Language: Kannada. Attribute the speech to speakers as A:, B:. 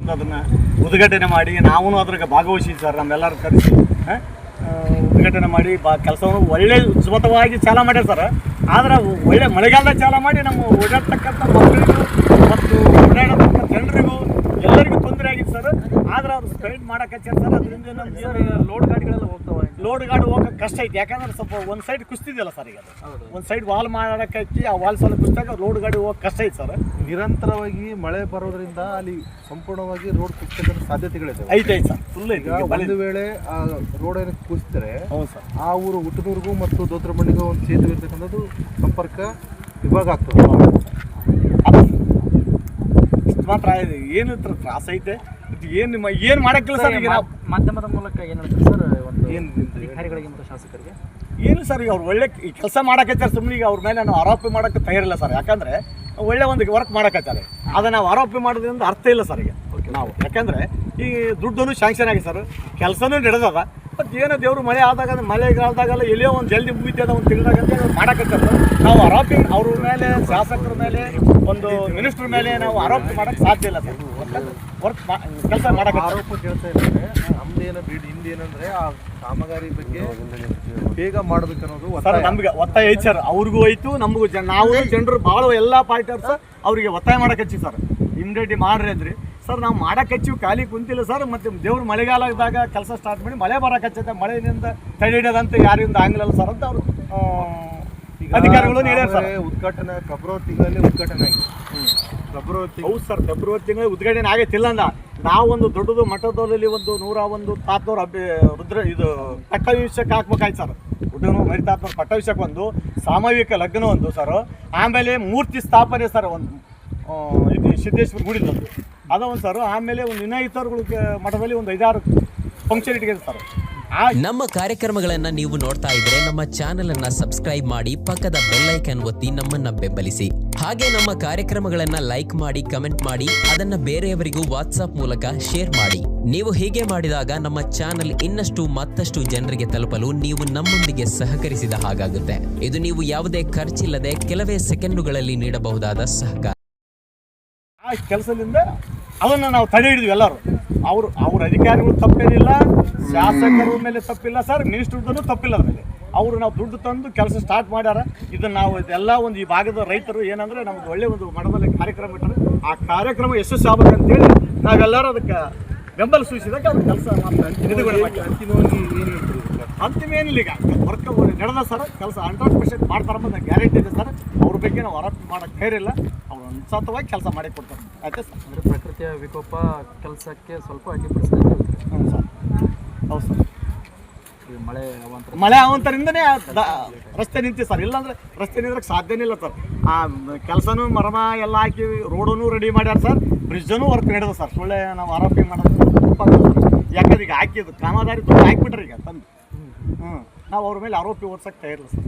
A: ಅದನ್ನು ಉದ್ಘಾಟನೆ ಮಾಡಿ ನಾವು ಅದ್ರಾಗ ಭಾಗವಹಿಸಿದ್ವಿ ಸರ್. ನಮ್ಮೆಲ್ಲರೂ ಕರೆಸಿ ಉದ್ಘಾಟನೆ ಮಾಡಿ ಕೆಲಸವನ್ನು ಒಳ್ಳೆ ಸುಮತವಾಗಿ ಚಾಲ ಮಾಡ್ಯಾರ ಸರ್. ಆದ್ರೆ ಒಳ್ಳೆ ಮಳೆಗಾಲದಾಗ ಚಾಲ ಮಾಡಿ ನಮ್ಮ ಓಡಾಡ್ತಕ್ಕಂಥ ಮಕ್ಕಳಿಗೂ ಮತ್ತು ಓಡಾಡತಕ್ಕಂಥ ಜನರಿಗೂ ಎಲ್ಲರಿಗೂ ತೊಂದರೆ ಆಗಿತ್ತು ಸರ್. ಆದ್ರೆ ಅವ್ರು ಸ್ಪೈಡ್ ಮಾಡಕ್ಕೆ ಸರ್. ಅದರಿಂದ ನಮ್ಗೆ
B: ಲೋಡ್ ಗಾಡಿಗಳೆಲ್ಲ ಹೋಗ್ತಾವೆ.
A: ಲೋಡ್ ಗಾಡಿ ಹೋಗೋಕೆ ಕಷ್ಟ ಐತಿ. ಯಾಕಂದ್ರೆ ಸ್ವಲ್ಪ ಒಂದು ಸೈಡ್ ಕುಸ್ತಿದೆಯಲ್ಲ ಸರ್. ಈಗ ಒಂದು ಸೈಡ್ ವಾಲ್ ಮಾಡೋಕೆ ಐತಿ. ಆ ವಾಲ್ ಸ್ವಲ್ಪ ಕುಸ್ತಾಗ ಲೋಡ್ ಗಾಡಿ ಹೋಗೋಕೆ ಕಷ್ಟ ಐತಿ ಸರ್.
B: ನಿರಂತರವಾಗಿ ಮಳೆ ಬರೋದ್ರಿಂದ ಅಲ್ಲಿ ಸಂಪೂರ್ಣವಾಗಿ ರೋಡ್ ಕುಸಿತಕ್ಕಂಥ ಸಾಧ್ಯತೆಗಳಿದೆ.
A: ಐತೆ ಸರ್, ಫುಲ್ ಐತಿ.
B: ಒಂದು ವೇಳೆ ಆ ರೋಡ್ ಏನಕ್ಕೆ ಕುಸಿದ್ರೆ
A: ಹೌದು ಸರ್,
B: ಆ ಊರು ಹುಟ್ಟನೂರಿಗೂ ಮತ್ತು ದೋತ್ರಮಣ್ಣಿಗೂ ಒಂದು ಸೇತುವೆ ಇರ್ತಕ್ಕಂಥದ್ದು ಸಂಪರ್ಕ ವಿಭಾಗ ಆಗ್ತದೆ.
A: ಅದು ಇಷ್ಟು ಮಾತ್ರ ಏನು ತ್ರಾಸ ಐತೆ. ಏನು ಮಾಡೋಕ್ಕಿಲ್ಲ ಸರ್. ಈಗ
C: ಮಾಧ್ಯಮದ ಮೂಲಕ ಏನು ಹೇಳ್ತಾರೆ ಸರ್, ಒಂದು
B: ಏನು
C: ಅಧಿಕಾರಿಗಳಿಗೆ ಮತ್ತು ಶಾಸಕರಿಗೆ
A: ಏನು ಸರ್, ಈಗ ಅವ್ರು ಒಳ್ಳೆ ಈ ಕೆಲಸ ಮಾಡಕತ್ತಾರೆ. ಸುಮ್ಮನೆ ಈಗ ಅವ್ರ ಮೇಲೆ ನಾವು ಆರೋಪ ಮಾಡೋಕ್ಕೆ ತಯಾರಿಲ್ಲ ಸರ್. ಯಾಕಂದರೆ ಒಳ್ಳೆ ಒಂದು ವರ್ಕ್ ಮಾಡಕತ್ತಾರೆ. ಅದನ್ನು ನಾವು ಆರೋಪ ಮಾಡೋದ್ರಿಂದ ಅರ್ಥ ಇಲ್ಲ ಸರ್. ಈಗ ನಾವು ಯಾಕಂದರೆ ಈ ದುಡ್ಡನ್ನು ಶಾಂಕ್ಷನ್ ಆಗಿ ಸರ್, ಕೆಲಸನೂ ನಡೆದದ. ಮತ್ತು ಏನೋ ದೇವರು ಮಳೆ ಆದಾಗ ಮಳೆಗಾಲದಾಗೆಲ್ಲ ಎಲ್ಲಿಯೋ ಒಂದು ಜಲ್ದಿ ಮುಗಿತದ ಒಂದು ತಿಂಗಳಾಗಂತ ಮಾಡಕತ್ತಾರೆ. ನಾವು ಆರೋಪಿ ಅವ್ರ ಮೇಲೆ, ಶಾಸಕರ ಮೇಲೆ, ಒಂದು ಮಿನಿಸ್ಟ್ರ್ ಮೇಲೆ ನಾವು ಆರೋಪ ಮಾಡೋಕ್ಕೆ ಸಾಧ್ಯ ಇಲ್ಲ ಸರ್. ವರ್ಕ್ ಕೆಲಸ ಮಾಡೋಕೆ
B: ಆರೋಪ ಕೇಳ್ತಾ ಇದ್ದಾರೆ. ನಮ್ದೇನು ಹಿಂದೇನಂದ್ರೆ ಆ ಕಾಮಗಾರಿ ಬಗ್ಗೆ ಬೇಗ ಮಾಡ್ಬೇಕನ್ನೋದು
A: ಸರ್. ನಮ್ಗೆ ಒತ್ತಾಯ ಐತಿ ಸರ್, ಅವ್ರಿಗೂ ಐತು ನಮಗೂ. ನಾವು ಜನರು ಭಾಳ ಎಲ್ಲ ಪಾರ್ಟಿಯವ್ರು ಸರ್ ಅವರಿಗೆ ಒತ್ತಾಯ ಮಾಡಕ್ಕೆ ಹಚ್ಚಿ ಸರ್, ಇಮಿಡಿಯೇಟ್ಲಿ ಮಾಡ್ರಿ ಅಂದ್ರಿ ಸರ್. ನಾವು ಮಾಡಕ್ಕೆ ಹಚ್ಚಿವಿ, ಖಾಲಿ ಕುಂತಿಲ್ಲ ಸರ್. ಮತ್ತು ದೇವ್ರು ಮಳೆಗಾಲದಾಗ ಕೆಲಸ ಸ್ಟಾರ್ಟ್ ಮಾಡಿ ಮಳೆ ಬರಕ್ಕೆ ಹಚ್ಚೈತೆ, ಮಳೆಯಿಂದ ತಡೆ ಹಿಡಿಯೋದಂತ ಯಾರಿಂದ ಆಗಿಲ್ಲ ಸರ್ ಅಂತ ಅವರು ಅಧಿಕಾರಿಗಳು ಹೇಳ್ಯಾರ ಸರ್.
B: ಉದ್ಘಾಟನೆ ಫೆಬ್ರವರಿ ತಿಂಗಳಲ್ಲಿ ಉದ್ಘಾಟನೆ ಆಗಿದೆ.
A: ಹೌದು ಸರ್, ಫೆಬ್ರವರಿ ತಿಂಗಳು ಉದ್ಘಾಟನೆ ಆಗೈತಿಲ್ಲ ಅಂದ. ನಾವೊಂದು ದೊಡ್ಡದು ಮಠದಲ್ಲಿ ಒಂದು 101 ತಾತನವ್ರು ರುದ್ರ ಇದು ಪಟ್ಟಾಭಿಷೇಕ ಹಾಕ್ಬೇಕಾಯ್ತು ಸರ್. ಹುಡುಗನು ಮರಿ ತಾತನವ್ರು ಪಟ್ಟಾಭಿಷೇಕ ಒಂದು, ಸಾಮೂಹಿಕ ಲಗ್ನ ಒಂದು ಸರ್. ಆಮೇಲೆ ಮೂರ್ತಿ ಸ್ಥಾಪನೆ ಸರ್, ಒಂದು ಇದು ಸಿದ್ದೇಶ್ವರ ಗುಡಿದೊಂದು ಅದ ಒಂದು ಸರ್. ಆಮೇಲೆ ಒಂದು ವಿನಾಯಿತರುಗಳ ಮಠದಲ್ಲಿ ಒಂದು 5-6 ಫಂಕ್ಷನ್ ಇಟ್ಟಿದೆ ಸರ್.
D: ನಮ್ಮ ಕಾರ್ಯಕ್ರಮಗಳನ್ನ ನೀವು ನೋಡ್ತಾ ಇದ್ರೆ ನಮ್ಮ ಚಾನೆಲ್ ಅನ್ನ ಸಬ್ಸ್ಕ್ರೈಬ್ ಮಾಡಿ, ಪಕ್ಕದ ಬೆಲ್ ಐಕಾನ್ ಒತ್ತಿ ನಮ್ಮನ್ನ ಬೆಂಬಲಿಸಿ. ಹಾಗೆ ನಮ್ಮ ಕಾರ್ಯಕ್ರಮಗಳನ್ನ ಲೈಕ್ ಮಾಡಿ, ಕಮೆಂಟ್ ಮಾಡಿ, ಅದನ್ನ ಬೇರೆಯವರಿಗೂ ವಾಟ್ಸ್ಆಪ್ ಮೂಲಕ ಶೇರ್ ಮಾಡಿ. ನೀವು ಹೀಗೆ ಮಾಡಿದಾಗ ನಮ್ಮ ಚಾನೆಲ್ ಇನ್ನಷ್ಟು ಮತ್ತಷ್ಟು ಜನರಿಗೆ ತಲುಪಲು ನೀವು ನಮ್ಮೊಂದಿಗೆ ಸಹಕರಿಸಿದ ಹಾಗಾಗುತ್ತೆ. ಇದು ನೀವು ಯಾವುದೇ ಖರ್ಚಿಲ್ಲದೆ ಕೆಲವೇ ಸೆಕೆಂಡುಗಳಲ್ಲಿ ನೀಡಬಹುದಾದ ಸಹಕಾರ.
A: ಆ ಕೆಲಸದಿಂದ ಅದನ್ನು ನಾವು ತಡೆ ಹಿಡಿದ್ವಿ ಎಲ್ಲರೂ. ಅವ್ರ ಅಧಿಕಾರಿಗಳು ತಪ್ಪೇನಿಲ್ಲ, ಶಾಸಕರ ಮೇಲೆ ತಪ್ಪಿಲ್ಲ ಸರ್, ಮಿನಿಸ್ಟ್ರದ್ದು ತಪ್ಪಿಲ್ಲ. ಅದ್ರ ಮೇಲೆ ಅವರು ನಾವು ದುಡ್ಡು ತಂದು ಕೆಲಸ ಸ್ಟಾರ್ಟ್ ಮಾಡ್ಯಾರ. ಇದನ್ನು ನಾವು ಇದೆಲ್ಲ ಒಂದು ಈ ಭಾಗದ ರೈತರು ಏನಂದರೆ ನಮ್ದು ಒಳ್ಳೆ ಒಂದು ಮಠದಲ್ಲಿ ಕಾರ್ಯಕ್ರಮ ಇಟ್ಟರೆ ಆ ಕಾರ್ಯಕ್ರಮ ಯಶಸ್ವಿ ಆಗ್ಬೇಕಂತೇಳಿ ನಾವೆಲ್ಲರೂ ಅದಕ್ಕೆ ಬೆಂಬಲ ಸೂಚಿಸಿದಾಗ ಅವ್ರ ಕೆಲಸ
B: ಅಂತಿಮವಾಗಿ ಏನು ಹೇಳ್ತೀವಿ?
A: ಅಂತಿಮ ಏನಿಲ್ಲ, ಈಗ ವರ್ಕ್ ನಡೆದ ಸರ್. ಕೆಲಸ 100% ಮಾಡ್ತಾರಂಬ ಗ್ಯಾರಂಟಿ ಇದೆ ಸರ್. ಅವ್ರ ಬಗ್ಗೆ ನಾವು ಆರೋಪ ಮಾಡೋಕ್ಕೆ ಖೈರಿಲ್ಲ. ಅವ್ರು ಅನ್ಸತ್ತವಾಗಿ ಕೆಲಸ ಮಾಡಿ ಕೊಡ್ತಾರೆ. ಆಯ್ತಾ ಸರ್?
C: ಅಂದರೆ ಪ್ರಕೃತಿಯ ವಿಕೋಪ ಕೆಲಸಕ್ಕೆ ಸ್ವಲ್ಪ ಅಡ್ಡಿಪಡಿಸ್ತದೆ.
A: ಹ್ಞೂ ಸರ್, ಹೌದು ಸರ್.
C: ಮಳೆ
A: ಅವಂತರಿಂದನೇ ರಸ್ತೆ ನಿಂತಿ ಸರ್. ಇಲ್ಲಾಂದ್ರೆ ರಸ್ತೆ ನಿಂದ್ರಕ್ಕೆ ಸಾಧ್ಯನೇ ಇಲ್ಲ ಸರ್. ಆ ಕೆಲಸನೂ ಮರಮ ಎಲ್ಲ ಹಾಕಿ ರೋಡನ್ನು ರೆಡಿ ಮಾಡ್ಯಾರ ಸರ್. ಬ್ರಿಡ್ಜನ್ನು ವರ್ಕ್ ನಡೆದ ಸರ್. ಸುಳ್ಳೆ ನಾವು ಆರೋಪಿ ಮಾಡೋದು ಯಾಕಂದ್ರೆ ಈಗ ಹಾಕಿದ್ದು ಕಾಮಗಾರಿ ತುಂಬ ಹಾಕಿಬಿಟ್ರಿ ಈಗ ತಂದು. ನಾವು ಅವ್ರ ಮೇಲೆ ಆರೋಪಿ ಓಡ್ಸಕ್ಕೆ ತಯಾರಿಲ್ಲ ಸರ್.